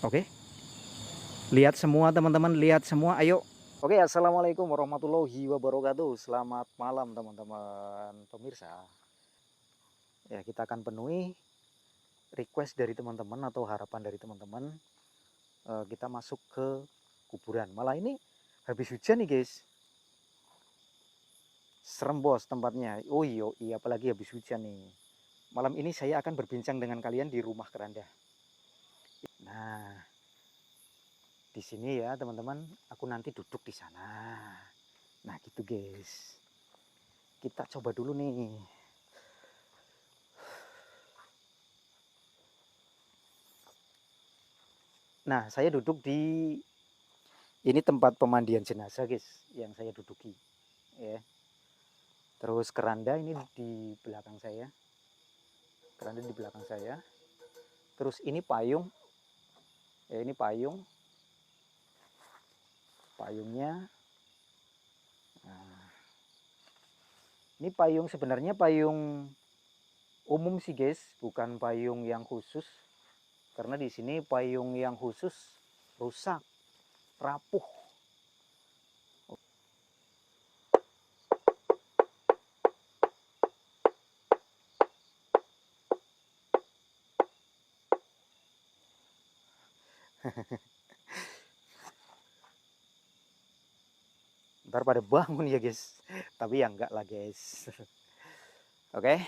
Oke, lihat semua teman-teman, lihat semua, ayo. Oke, assalamualaikum warahmatullahi wabarakatuh. Selamat malam teman-teman pemirsa. Ya, kita akan penuhi request dari teman-teman atau harapan dari teman-teman. Kita masuk ke kuburan. Malah ini habis hujan nih guys. Serem bos tempatnya. Oh iya, apalagi habis hujan nih. Malam ini saya akan berbincang dengan kalian di rumah keranda. Nah, di sini ya teman-teman, aku nanti duduk di sana. Nah gitu guys. Kita coba dulu nih. Nah, saya duduk di ini tempat pemandian jenazah, guys, yang saya duduki, ya. Terus keranda ini di belakang saya. Keranda di belakang saya. Terus ini payung. Ya, ini payung. Payungnya. Nah, ini payung sebenarnya payung umum sih, guys, bukan payung yang khusus. Karena di sini payung yang khusus rusak, rapuh. Ntar pada bangun ya guys, tapi ya enggak lah guys. Oke,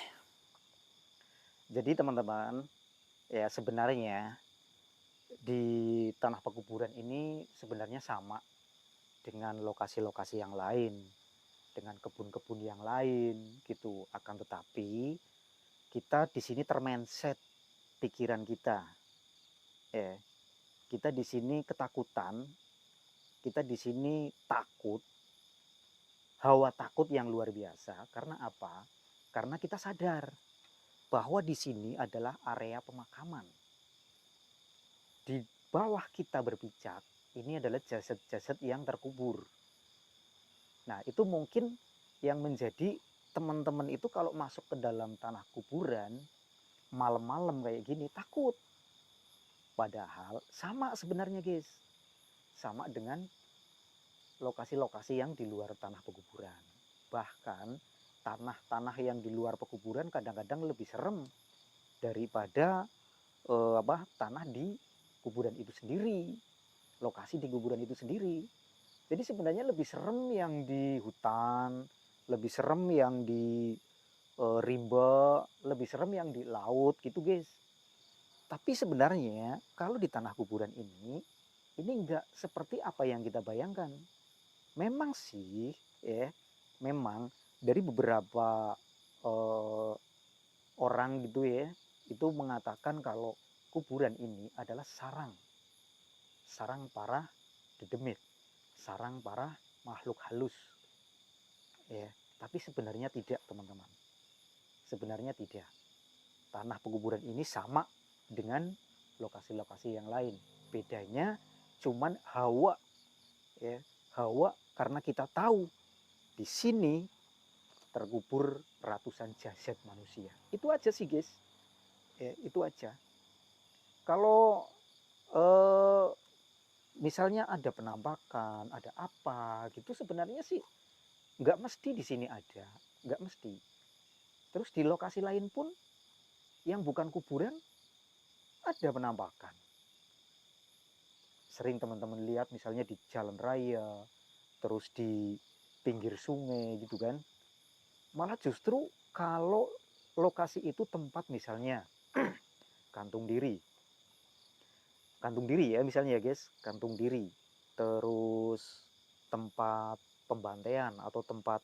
jadi teman-teman, ya sebenarnya di tanah pekuburan ini sebenarnya sama dengan lokasi-lokasi yang lain, dengan kebun-kebun yang lain gitu. Akan tetapi kita di sini termindset pikiran kita, ya. Kita di sini ketakutan, kita di sini takut, hawa takut yang luar biasa. Karena apa? Karena kita sadar bahwa di sini adalah area pemakaman. Di bawah kita berpijak, ini adalah jasad-jasad yang terkubur. Nah, itu mungkin yang menjadi teman-teman itu kalau masuk ke dalam tanah kuburan, malam-malam kayak gini, takut. Padahal sama sebenarnya guys, sama dengan lokasi-lokasi yang di luar tanah pekuburan. Bahkan tanah-tanah yang di luar pekuburan kadang-kadang lebih serem daripada tanah di kuburan itu sendiri, lokasi di kuburan itu sendiri. Jadi sebenarnya lebih serem yang di hutan, lebih serem yang di rimba, lebih serem yang di laut gitu guys. Tapi sebenarnya kalau di tanah kuburan ini enggak seperti apa yang kita bayangkan. Memang sih, ya, memang dari beberapa eh, orang gitu ya, itu mengatakan kalau kuburan ini adalah sarang para dedemit, sarang para makhluk halus, ya. Tapi sebenarnya tidak teman-teman, sebenarnya tidak. Tanah pekuburan ini sama dengan lokasi-lokasi yang lain. Bedanya cuman hawa, ya, hawa karena kita tahu di sini terkubur ratusan jasad manusia. Itu aja sih guys, ya, itu aja. Kalau eh, misalnya ada penampakan, ada apa gitu, sebenarnya sih nggak mesti di sini ada, nggak mesti. Terus di lokasi lain pun yang bukan kuburan ada penampakan. Sering teman-teman lihat misalnya di jalan raya, terus di pinggir sungai gitu kan. Malah justru kalau lokasi itu tempat misalnya kantung diri. Kantung diri ya misalnya ya guys, kantung diri. Terus tempat pembantaian atau tempat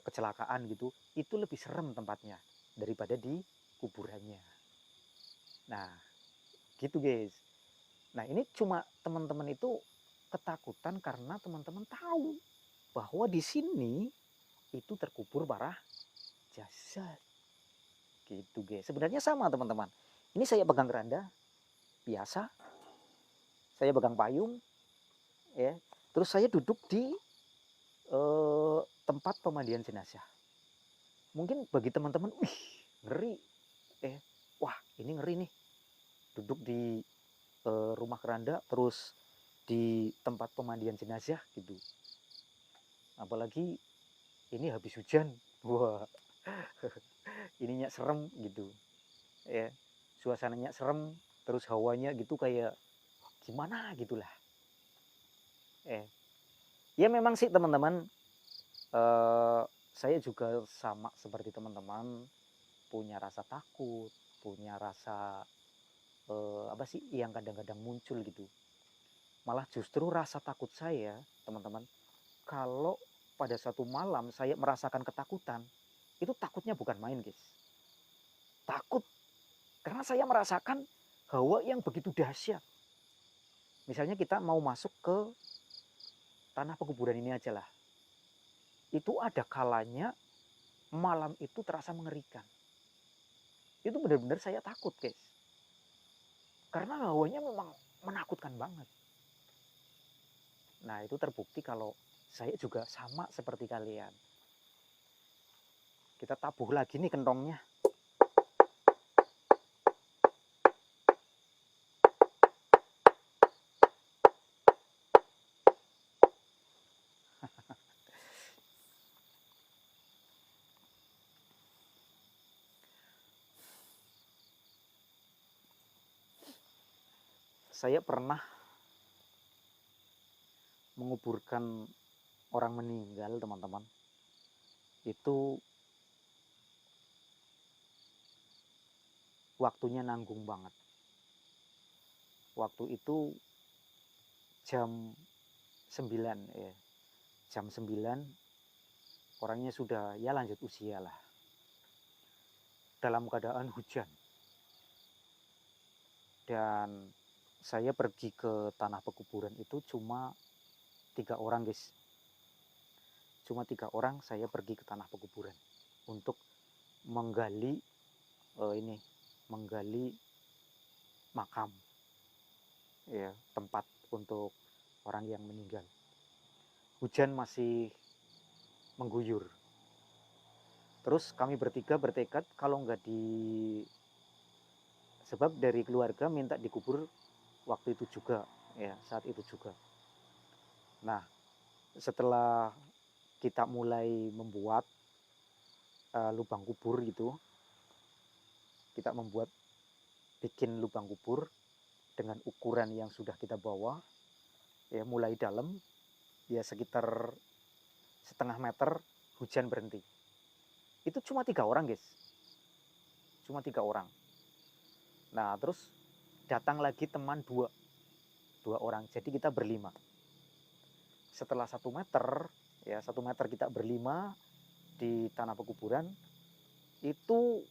kecelakaan gitu, itu lebih serem tempatnya daripada di kuburannya. Nah, gitu guys. Nah, ini cuma teman-teman itu ketakutan karena teman-teman tahu bahwa di sini itu terkubur para jasad. Gitu guys. Sebenarnya sama teman-teman. Ini saya pegang keranda biasa, saya pegang payung, ya. Terus saya duduk di tempat pemandian jenazah. Mungkin bagi teman-teman, wih, ngeri, wah ini ngeri nih, duduk di rumah keranda, terus di tempat pemandian jenazah gitu. Apalagi ini habis hujan, wah ininya serem gitu ya, suasananya serem, terus hawanya gitu kayak gimana gitulah. Ya memang sih teman-teman, saya juga sama seperti teman-teman, punya rasa takut, punya rasa apa sih yang kadang-kadang muncul gitu. Malah justru rasa takut saya teman-teman, kalau pada satu malam saya merasakan ketakutan, itu takutnya bukan main guys. Takut karena saya merasakan hawa yang begitu dahsyat. Misalnya kita mau masuk ke tanah pekuburan ini aja lah. Itu ada kalanya malam itu terasa mengerikan. Itu benar-benar saya takut guys. Karena hawanya memang menakutkan banget. Nah itu terbukti kalau saya juga sama seperti kalian. Kita tabuh lagi nih kentongnya. Saya pernah menguburkan orang meninggal teman-teman. Itu waktunya nanggung banget. Waktu itu jam 9 ya. Jam 9 orangnya sudah ya lanjut usia lah. Dalam keadaan hujan. Dan saya pergi ke tanah pekuburan itu cuma 3 orang guys. Cuma 3 orang saya pergi ke tanah pekuburan untuk menggali menggali makam ya, tempat untuk orang yang meninggal. Hujan masih mengguyur. Terus kami bertiga bertekad kalau nggak sebab dari keluarga minta dikubur waktu itu juga ya, saat itu juga. Nah setelah kita mulai membuat lubang kubur gitu, kita bikin lubang kubur dengan ukuran yang sudah kita bawa ya, mulai dalam ya sekitar setengah meter, hujan berhenti. Itu cuma 3 orang guys, cuma 3 orang. Nah terus datang lagi teman dua orang, jadi kita berlima. Setelah 1 meter ya, 1 meter kita berlima di tanah pekuburan, itu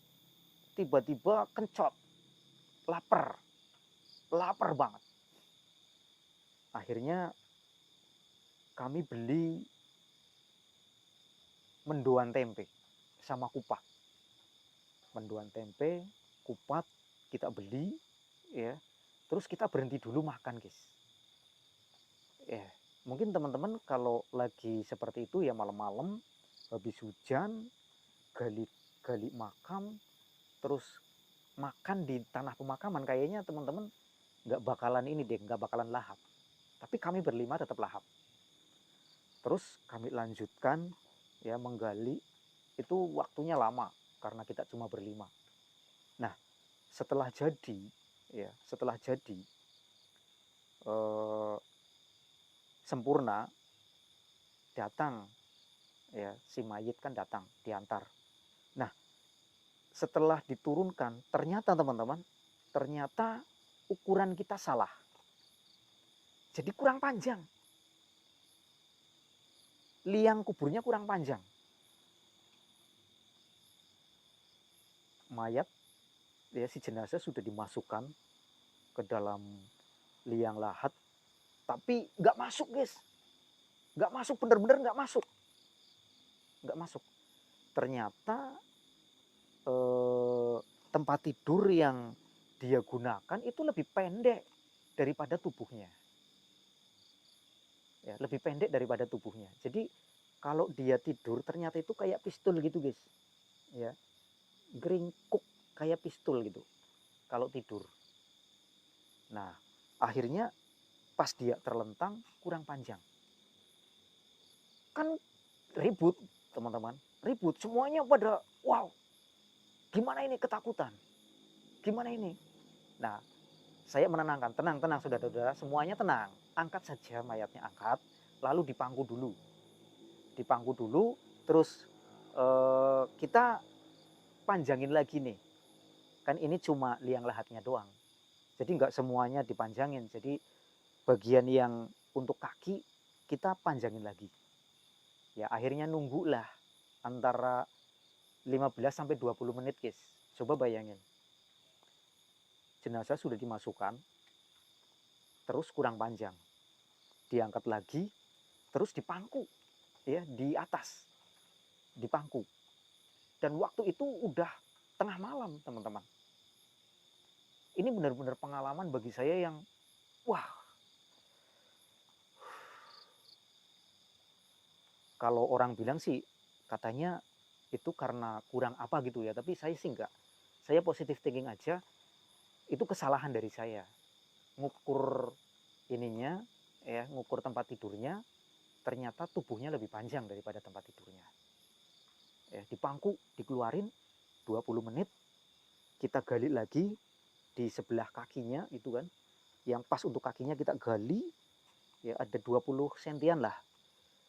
tiba-tiba kencot, lapar banget. Akhirnya kami beli mendoan tempe sama kupat. Mendoan tempe, kupat kita beli ya. Terus kita berhenti dulu makan guys. Ya, mungkin teman-teman kalau lagi seperti itu ya, malam-malam habis hujan, gali makam, terus makan di tanah pemakaman, kayaknya teman-teman nggak bakalan ini deh, nggak bakalan lahap. Tapi kami berlima tetap lahap. Terus kami lanjutkan ya menggali, itu waktunya lama karena kita cuma berlima. Nah setelah jadi sempurna, datang ya, si mayit kan datang diantar. Nah setelah diturunkan, ternyata teman-teman, ternyata ukuran kita salah, jadi kurang panjang, liang kuburnya kurang panjang. Mayat ya, si jenazah sudah dimasukkan ke dalam liang lahat, tapi nggak masuk guys, nggak masuk, bener-bener nggak masuk, ternyata tempat tidur yang dia gunakan itu lebih pendek daripada tubuhnya ya, lebih pendek daripada tubuhnya. Jadi kalau dia tidur ternyata itu kayak pistol gitu guys ya, geringkuk kayak pistol gitu kalau tidur. Nah Akhirnya pas dia terlentang kurang panjang. Kan ribut teman-teman, ribut. Semuanya pada wow, gimana ini, ketakutan. Gimana ini? Nah, saya menenangkan, tenang saudara-saudara, semuanya tenang. Angkat saja mayatnya, angkat, lalu dipangku dulu. Dipangku dulu, terus kita panjangin lagi nih. Kan ini cuma liang lahatnya doang. Jadi nggak semuanya dipanjangin. Jadi bagian yang untuk kaki kita panjangin lagi. Ya akhirnya nunggulah antara 15 sampai 20 menit, guys. Coba bayangin. Jenazah sudah dimasukkan, terus kurang panjang. Diangkat lagi, terus dipangku, ya, di atas. Dipangku. Dan waktu itu udah tengah malam, teman-teman. Ini benar-benar pengalaman bagi saya yang wah. Kalau orang bilang sih katanya itu karena kurang apa gitu ya, tapi saya sih enggak. Saya positive thinking aja, itu kesalahan dari saya. Ngukur ininya, ya, ngukur tempat tidurnya, ternyata tubuhnya lebih panjang daripada tempat tidurnya. Ya, dipangku, dikeluarin 20 menit, kita gali lagi di sebelah kakinya itu kan, yang pas untuk kakinya kita gali, ya ada 20 sentian lah.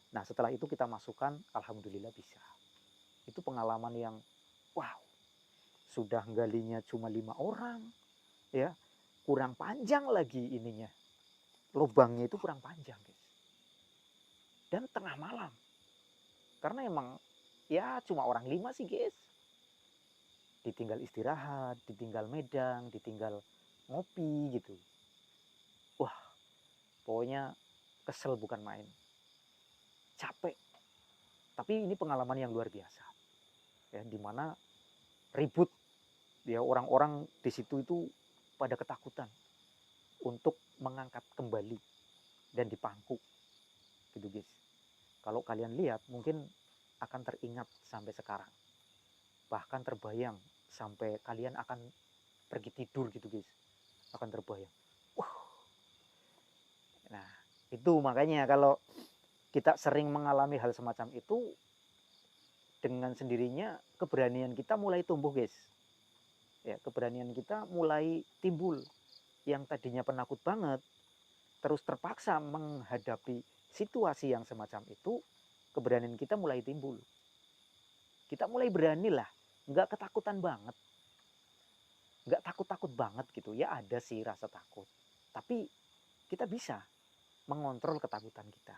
Nah setelah itu kita masukkan, alhamdulillah bisa. Itu pengalaman yang wow, sudah galinya cuma 5 orang, ya kurang panjang lagi ininya, lubangnya itu kurang panjang, guys. Dan tengah malam, karena emang ya cuma orang 5 sih, guys. Ditinggal istirahat, ditinggal medang, ditinggal ngopi gitu. Wah, pokoknya kesel bukan main. Capek. Tapi ini pengalaman yang luar biasa. Ya, dimana ribut, ya orang-orang di situ itu pada ketakutan untuk mengangkat kembali dan dipangku. Gitu, guys. Kalau kalian lihat mungkin akan teringat sampai sekarang. Bahkan terbayang sampai kalian akan pergi tidur gitu, guys. Akan terbayang. Nah, itu makanya kalau kita sering mengalami hal semacam itu, dengan sendirinya keberanian kita mulai tumbuh, guys. Ya, keberanian kita mulai timbul. Yang tadinya penakut banget, terus terpaksa menghadapi situasi yang semacam itu, keberanian kita mulai timbul. Kita mulai berani lah, nggak ketakutan banget. Nggak takut-takut banget gitu, ya ada sih rasa takut. Tapi kita bisa mengontrol ketakutan kita.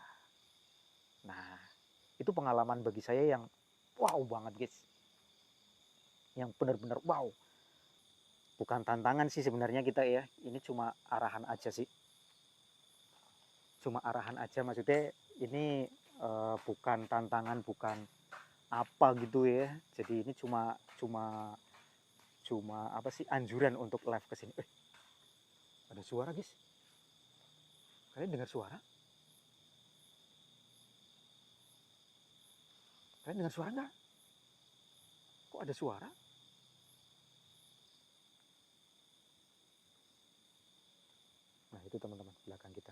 Nah, itu pengalaman bagi saya yang wow banget, guys. Yang benar-benar wow. Bukan tantangan sih sebenarnya kita ya. Ini cuma arahan aja sih. Cuma arahan aja, maksudnya ini bukan tantangan, bukan apa gitu ya. Jadi ini cuma apa sih, anjuran untuk live kesini. Ada suara, guys. Kalian dengar suara? Kalian dengar suara nggak? Kok ada suara? Nah itu teman-teman belakang kita.